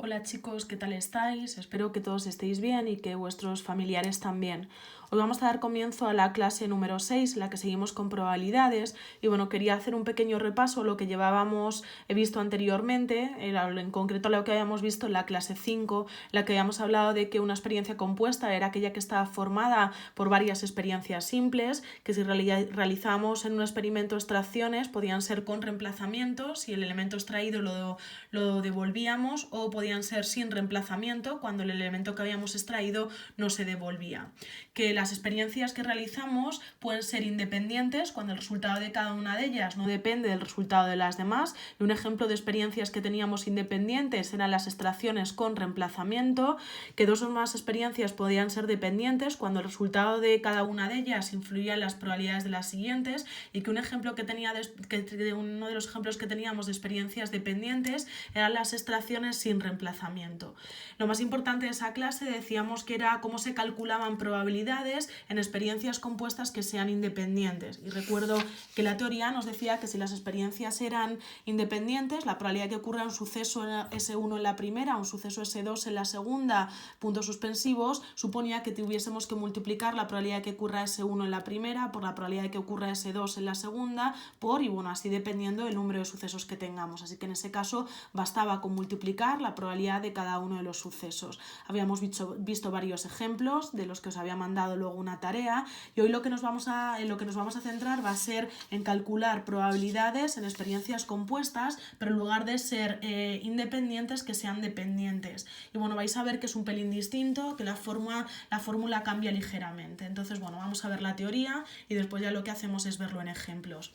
Hola chicos, ¿qué tal estáis? Espero que todos estéis bien y que vuestros familiares también. Hoy vamos a dar comienzo a la clase número 6, en la que seguimos con probabilidades. Y bueno, quería hacer un pequeño repaso, lo que he visto anteriormente, en concreto lo que habíamos visto en la clase 5, en la que habíamos hablado de que una experiencia compuesta era aquella que estaba formada por varias experiencias simples, que si realizamos en un experimento extracciones podían ser con reemplazamientos, si el elemento extraído lo devolvíamos, o podían ser sin reemplazamiento cuando el elemento que habíamos extraído no se devolvía. Que las experiencias que realizamos pueden ser independientes cuando el resultado de cada una de ellas no depende del resultado de las demás. Y un ejemplo de experiencias que teníamos independientes eran las extracciones con reemplazamiento, que dos o más experiencias podían ser dependientes cuando el resultado de cada una de ellas influía en las probabilidades de las siguientes, y que uno de los ejemplos que teníamos de experiencias dependientes eran las extracciones sin reemplazamiento. Lo más importante de esa clase decíamos que era cómo se calculaban probabilidades en experiencias compuestas que sean independientes. Y recuerdo que la teoría nos decía que si las experiencias eran independientes, la probabilidad de que ocurra un suceso S1 en la primera, un suceso S2 en la segunda, puntos suspensivos, suponía que tuviésemos que multiplicar la probabilidad de que ocurra S1 en la primera por la probabilidad de que ocurra S2 en la segunda, y bueno, así dependiendo del número de sucesos que tengamos. Así que en ese caso bastaba con multiplicar la probabilidad de cada uno de los sucesos. Habíamos visto varios ejemplos de los que os había mandado luego una tarea, y hoy en lo que nos vamos a centrar va a ser en calcular probabilidades en experiencias compuestas, pero en lugar de ser independientes, que sean dependientes. Y bueno, vais a ver que es un pelín distinto, que la fórmula cambia ligeramente. Entonces, bueno, vamos a ver la teoría y después ya lo que hacemos es verlo en ejemplos.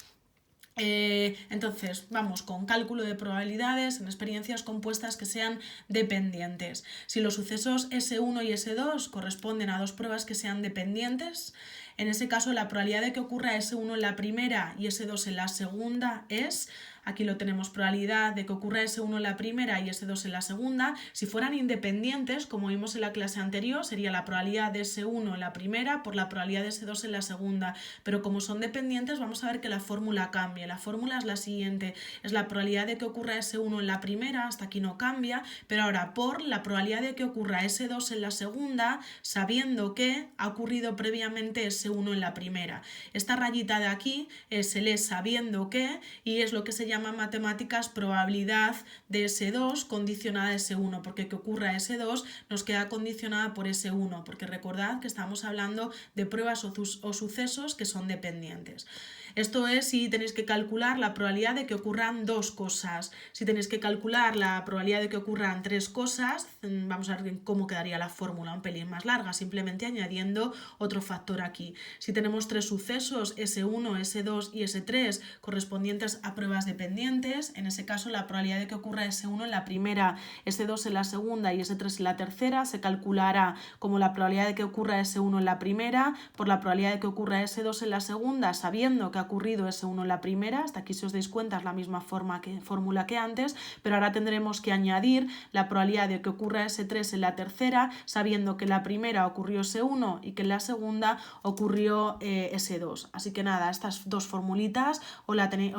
Entonces vamos con cálculo de probabilidades en experiencias compuestas que sean dependientes. Si los sucesos S1 y S2 corresponden a dos pruebas que sean dependientes, en ese caso la probabilidad de que ocurra S1 en la primera y S2 en la segunda es, aquí lo tenemos, probabilidad de que ocurra S1 en la primera y S2 en la segunda. Si fueran independientes, como vimos en la clase anterior, sería la probabilidad de S1 en la primera por la probabilidad de S2 en la segunda. Pero como son dependientes, vamos a ver que la fórmula cambia. La fórmula es la siguiente: es la probabilidad de que ocurra S1 en la primera, hasta aquí no cambia, pero ahora por la probabilidad de que ocurra S2 en la segunda, sabiendo que ha ocurrido previamente S1 en la primera. Esta rayita de aquí se lee sabiendo que, y es lo que se llama en matemáticas probabilidad de S2 condicionada a S1, porque que ocurra S2 nos queda condicionada por S1, porque recordad que estamos hablando de pruebas o sucesos que son dependientes. Esto es si tenéis que calcular la probabilidad de que ocurran dos cosas. Si tenéis que calcular la probabilidad de que ocurran tres cosas, vamos a ver cómo quedaría la fórmula, un pelín más larga, simplemente añadiendo otro factor aquí. Si tenemos tres sucesos, S1, S2 y S3, correspondientes a pruebas dependientes, en ese caso la probabilidad de que ocurra S1 en la primera, S2 en la segunda y S3 en la tercera se calculará como la probabilidad de que ocurra S1 en la primera por la probabilidad de que ocurra S2 en la segunda, sabiendo que ha ocurrido S1 en la primera. Hasta aquí, si os dais cuenta, es la misma fórmula que antes, pero ahora tendremos que añadir la probabilidad de que ocurra S3 en la tercera, sabiendo que en la primera ocurrió S1 y que en la segunda ocurrió S2. Así que nada, estas dos formulitas os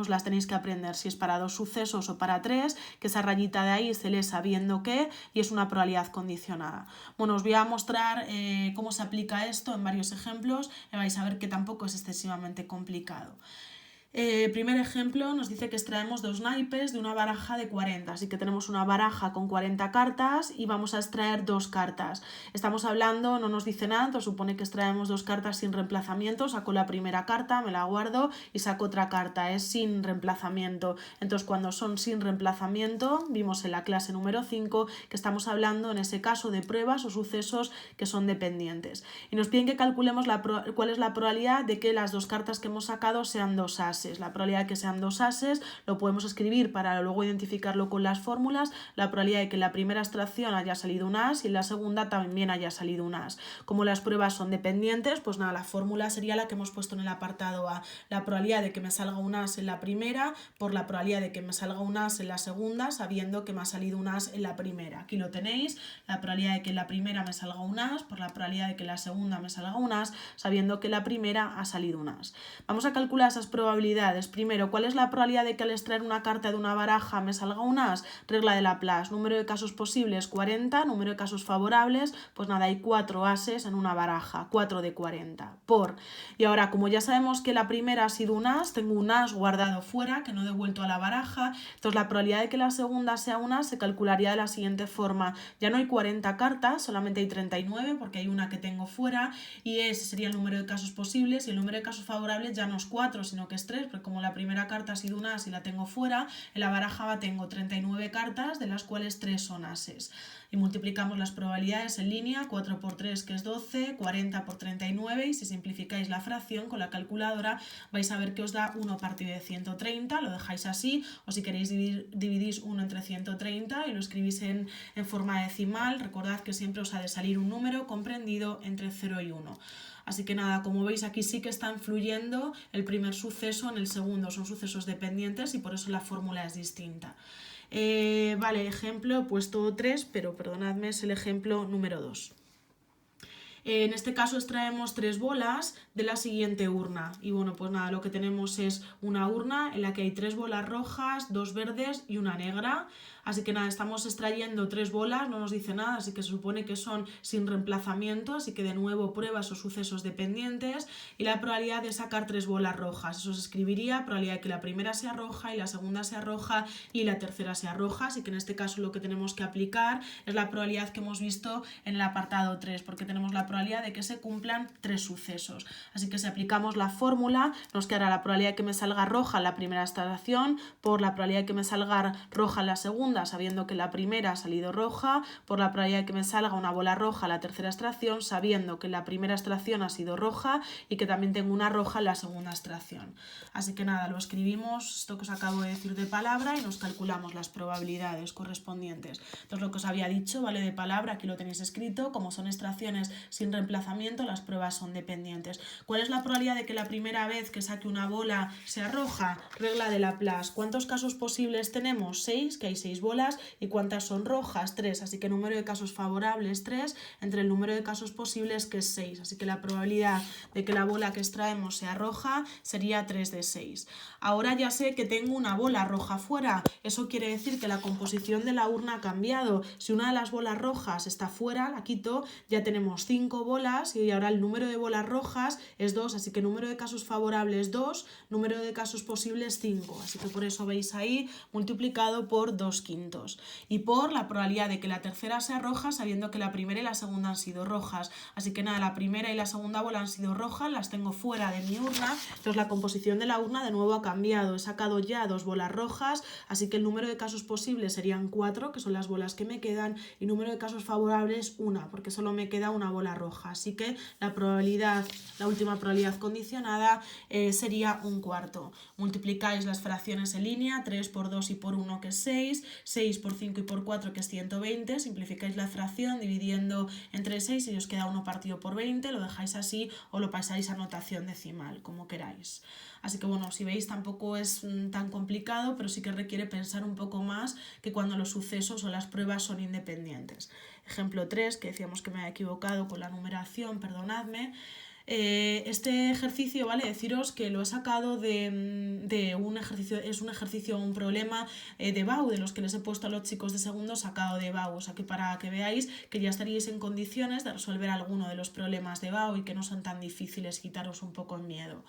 las tenéis que aprender, si es para dos sucesos o para tres, que esa rayita de ahí se lee sabiendo que, y es una probabilidad condicionada. Bueno, os voy a mostrar cómo se aplica esto en varios ejemplos y vais a ver que tampoco es excesivamente complicado. Primer ejemplo, nos dice que extraemos dos naipes de una baraja de 40, así que tenemos una baraja con 40 cartas y vamos a extraer dos cartas. Estamos hablando, no nos dice nada, entonces supone que extraemos dos cartas sin reemplazamiento. Saco la primera carta, me la guardo y saco otra carta, es sin reemplazamiento. Entonces, cuando son sin reemplazamiento, vimos en la clase número 5 que estamos hablando en ese caso de pruebas o sucesos que son dependientes. Y nos piden que calculemos cuál es la probabilidad de que las dos cartas que hemos sacado sean dos ases. La probabilidad de que sean dos ases lo podemos escribir para luego identificarlo con las fórmulas. La probabilidad de que en la primera extracción haya salido un as y en la segunda también haya salido un as. Como las pruebas son dependientes, pues nada, la fórmula sería la que hemos puesto en el apartado A. La probabilidad de que me salga un as en la primera por la probabilidad de que me salga un as en la segunda, sabiendo que me ha salido un as en la primera. Aquí lo tenéis, la probabilidad de que en la primera me salga un as por la probabilidad de que en la segunda me salga un as, sabiendo que en la primera ha salido un as. Vamos a calcular esas probabilidades probabilidades. Primero, ¿cuál es la probabilidad de que al extraer una carta de una baraja me salga un as? Regla de Laplace. Número de casos posibles, 40. Número de casos favorables, pues nada, hay 4 ases en una baraja. 4 de 40. Y ahora, como ya sabemos que la primera ha sido un as, tengo un as guardado fuera, que no he devuelto a la baraja. Entonces, la probabilidad de que la segunda sea un as se calcularía de la siguiente forma. Ya no hay 40 cartas, solamente hay 39, porque hay una que tengo fuera, y ese sería el número de casos posibles, y el número de casos favorables ya no es 4, sino que es 3, porque como la primera carta ha sido un as y la tengo fuera, en la baraja tengo 39 cartas, de las cuales 3 son ases. Y multiplicamos las probabilidades en línea, 4 por 3 que es 12, 40 por 39, y si simplificáis la fracción con la calculadora vais a ver que os da 1 partido de 130, lo dejáis así, o si queréis dividís 1 entre 130 y lo escribís en forma decimal. Recordad que siempre os ha de salir un número comprendido entre 0 y 1. Así que nada, como veis aquí sí que está influyendo el primer suceso en el segundo, son sucesos dependientes y por eso la fórmula es distinta. Vale, ejemplo, he puesto 3, pero perdonadme, es el ejemplo número 2. En este caso extraemos 3 bolas de la siguiente urna y bueno, pues nada, lo que tenemos es una urna en la que hay 3 bolas rojas, 2 verdes y una negra. Así que nada, estamos extrayendo 3 bolas, no nos dice nada, así que se supone que son sin reemplazamiento, así que de nuevo pruebas o sucesos dependientes y la probabilidad de sacar 3 bolas rojas. Eso se escribiría probabilidad de que la primera sea roja y la segunda sea roja y la tercera sea roja, así que en este caso lo que tenemos que aplicar es la probabilidad que hemos visto en el apartado 3, porque tenemos la probabilidad de que se cumplan 3 sucesos. Así que si aplicamos la fórmula, nos quedará la probabilidad de que me salga roja en la primera extracción por la probabilidad de que me salga roja en la segunda, sabiendo que la primera ha salido roja, por la probabilidad de que me salga una bola roja en la tercera extracción, sabiendo que la primera extracción ha sido roja y que también tengo una roja en la segunda extracción. Así que nada, lo escribimos, esto que os acabo de decir de palabra, y nos calculamos las probabilidades correspondientes. Entonces lo que os había dicho, vale, de palabra, aquí lo tenéis escrito, como son extracciones sin reemplazamiento, las pruebas son dependientes. ¿Cuál es la probabilidad de que la primera vez que saque una bola sea roja? Regla de Laplace. ¿Cuántos casos posibles tenemos? 6, que hay 6 bolas. ¿Y cuántas son rojas? 3. Así que el número de casos favorables 3 entre el número de casos posibles, que es 6. Así que la probabilidad de que la bola que extraemos sea roja sería 3 de 6. Ahora ya sé que tengo una bola roja fuera. Eso quiere decir que la composición de la urna ha cambiado. Si una de las bolas rojas está fuera, la quito, ya tenemos 5 bolas y ahora el número de bolas rojas es 2, así que número de casos favorables 2, número de casos posibles 5, así que por eso veis ahí multiplicado por 2/5 y por la probabilidad de que la tercera sea roja, sabiendo que la primera y la segunda han sido rojas. Así que nada, la primera y la segunda bola han sido rojas, las tengo fuera de mi urna, entonces la composición de la urna de nuevo ha cambiado, he sacado ya 2 bolas rojas, así que el número de casos posibles serían 4, que son las bolas que me quedan, y número de casos favorables 1, porque solo me queda una bola roja. Así que la probabilidad, la última probabilidad condicionada sería 1/4. Multiplicáis las fracciones en línea, 3 por 2 y por 1 que es 6, 6 por 5 y por 4 que es 120, simplificáis la fracción dividiendo entre 6 y os queda 1 partido por 20, lo dejáis así o lo pasáis a notación decimal, como queráis. Así que bueno, si veis tampoco es tan complicado, pero sí que requiere pensar un poco más que cuando los sucesos o las pruebas son independientes. Ejemplo 3, que decíamos que me había equivocado con la numeración, perdonadme. Este ejercicio, ¿vale? Deciros que lo he sacado de un ejercicio, es un ejercicio, un problema de BAU, de los que les he puesto a los chicos de segundo sacado de BAU, o sea que para que veáis que ya estaríais en condiciones de resolver alguno de los problemas de BAU y que no son tan difíciles, quitaros un poco el miedo.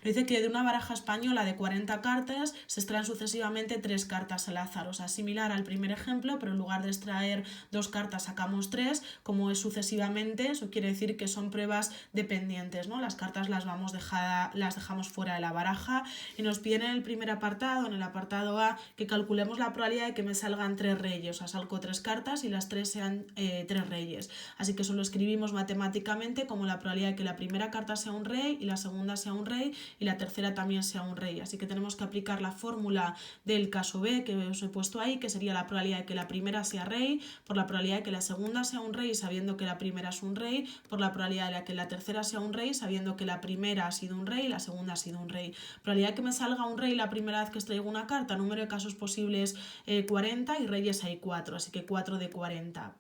Nos dice que de una baraja española de 40 cartas se extraen sucesivamente 3 cartas al azar, o sea, similar al primer ejemplo, pero en lugar de extraer 2 cartas sacamos 3, como es sucesivamente, eso quiere decir que son pruebas dependientes, ¿no? Las cartas las dejamos fuera de la baraja y nos piden en el primer apartado, en el apartado A, que calculemos la probabilidad de que me salgan 3 reyes, o sea, salgo 3 cartas y las 3 sean 3 reyes. Así que eso lo escribimos matemáticamente como la probabilidad de que la primera carta sea un rey y la segunda sea un rey y la tercera también sea un rey. Así que tenemos que aplicar la fórmula del caso B que os he puesto ahí, que sería la probabilidad de que la primera sea rey por la probabilidad de que la segunda sea un rey, sabiendo que la primera es un rey, por la probabilidad de que la tercera sea un un rey sabiendo que la primera ha sido un rey y la segunda ha sido un rey. Probabilidad de que me salga un rey la primera vez que extraigo una carta, número de casos posibles 40 y reyes hay 4, así que 4 de 40.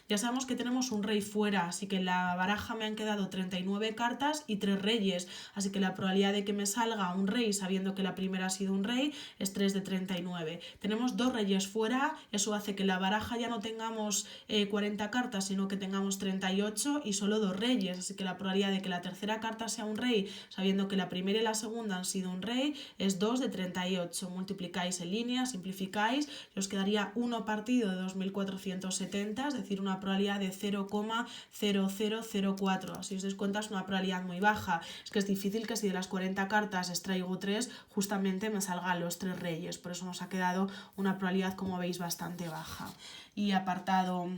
Ya sabemos que tenemos un rey fuera, así que en la baraja me han quedado 39 cartas y 3 reyes, así que la probabilidad de que me salga un rey sabiendo que la primera ha sido un rey es 3 de 39. Tenemos 2 reyes fuera, eso hace que la baraja ya no tengamos 40 cartas, sino que tengamos 38 y solo 2 reyes, así que la probabilidad de que la tercera carta sea un rey sabiendo que la primera y la segunda han sido un rey es 2 de 38. Multiplicáis en línea, simplificáis y os quedaría 1 partido de 2470, es decir, una probabilidad de 0,0004. Si os dais cuenta es una probabilidad muy baja. Es que es difícil que si de las 40 cartas extraigo 3, justamente me salgan los 3 reyes. Por eso nos ha quedado una probabilidad, como veis, bastante baja. Y apartado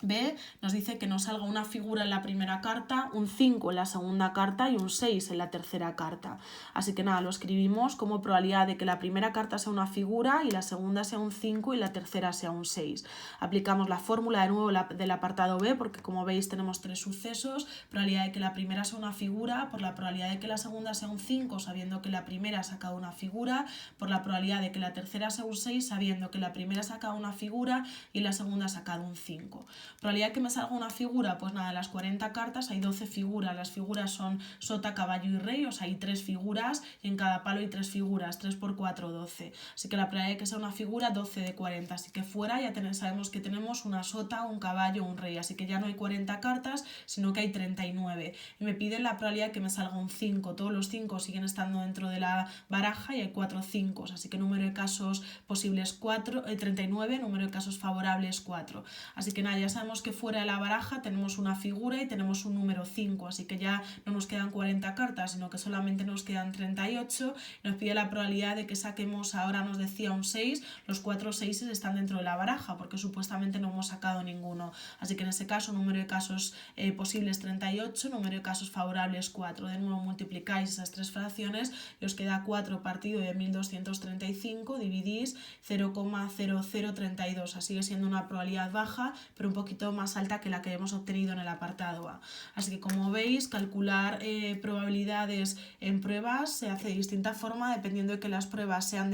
B nos dice que nos salga una figura en la primera carta, un 5 en la segunda carta y un 6 en la tercera carta. Así que nada, lo escribimos como probabilidad de que la primera carta sea una figura y la segunda sea un 5 y la tercera sea un 6. Aplicamos la fórmula de nuevo del apartado B porque como veis tenemos 3 sucesos. Probabilidad de que la primera sea una figura por la probabilidad de que la segunda sea un 5 sabiendo que la primera ha sacado una figura, por la probabilidad de que la tercera sea un 6 sabiendo que la primera ha sacado una figura y la segunda ha sacado un 5. Probabilidad que me salga una figura, pues nada, de las 40 cartas hay 12 figuras. Las figuras son sota, caballo y rey, o sea, hay 3 figuras y en cada palo hay 3 figuras, 3 por 4, 12. Así que la probabilidad de que sea una figura, 12 de 40. Así que fuera ya sabemos que tenemos una sota, un caballo, un rey. Así que ya no hay 40 cartas, sino que hay 39. Y me piden la probabilidad de que me salga un 5. Todos los 5 siguen estando dentro de la baraja y hay 4 5. Así que número de casos posibles 39, número de casos favorables 4. Así que nada, ya sabemos que fuera de la baraja tenemos una figura y tenemos un número 5, así que ya no nos quedan 40 cartas, sino que solamente nos quedan 38. Nos pide la probabilidad de que saquemos, ahora nos decía un 6, los 4 6 están dentro de la baraja, porque supuestamente no hemos sacado ninguno. Así que en ese caso, número de casos posibles 38, número de casos favorables 4. De nuevo multiplicáis esas 3 fracciones y os queda 4 partido de 1235, dividís 0,0032. Sigue siendo una probabilidad baja, pero un poquito más alta que la que hemos obtenido en el apartado A. Así que como veis, calcular probabilidades en pruebas se hace de distinta forma dependiendo de que las pruebas sean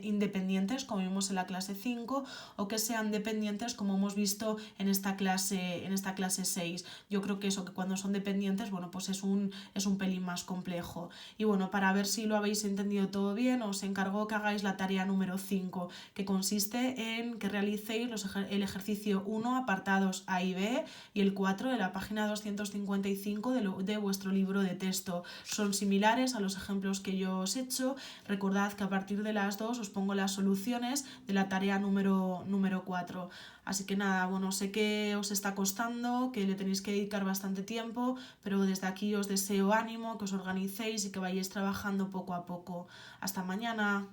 independientes, como vimos en la clase 5, o que sean dependientes, como hemos visto en esta clase 6. Yo creo que eso, que cuando son dependientes, bueno, pues es un pelín más complejo. Y bueno, para ver si lo habéis entendido todo bien, os encargo que hagáis la tarea número 5, que consiste en que realicéis el ejercicio 1, apartados A y B, y el 4 de la página 255 de vuestro libro de texto. Son similares a los ejemplos que yo os he hecho. Recordad que a partir de las 2 os pongo las soluciones de la tarea número 4. Así que nada, bueno, sé que os está costando, que le tenéis que dedicar bastante tiempo, pero desde aquí os deseo ánimo, que os organicéis y que vayáis trabajando poco a poco. Hasta mañana.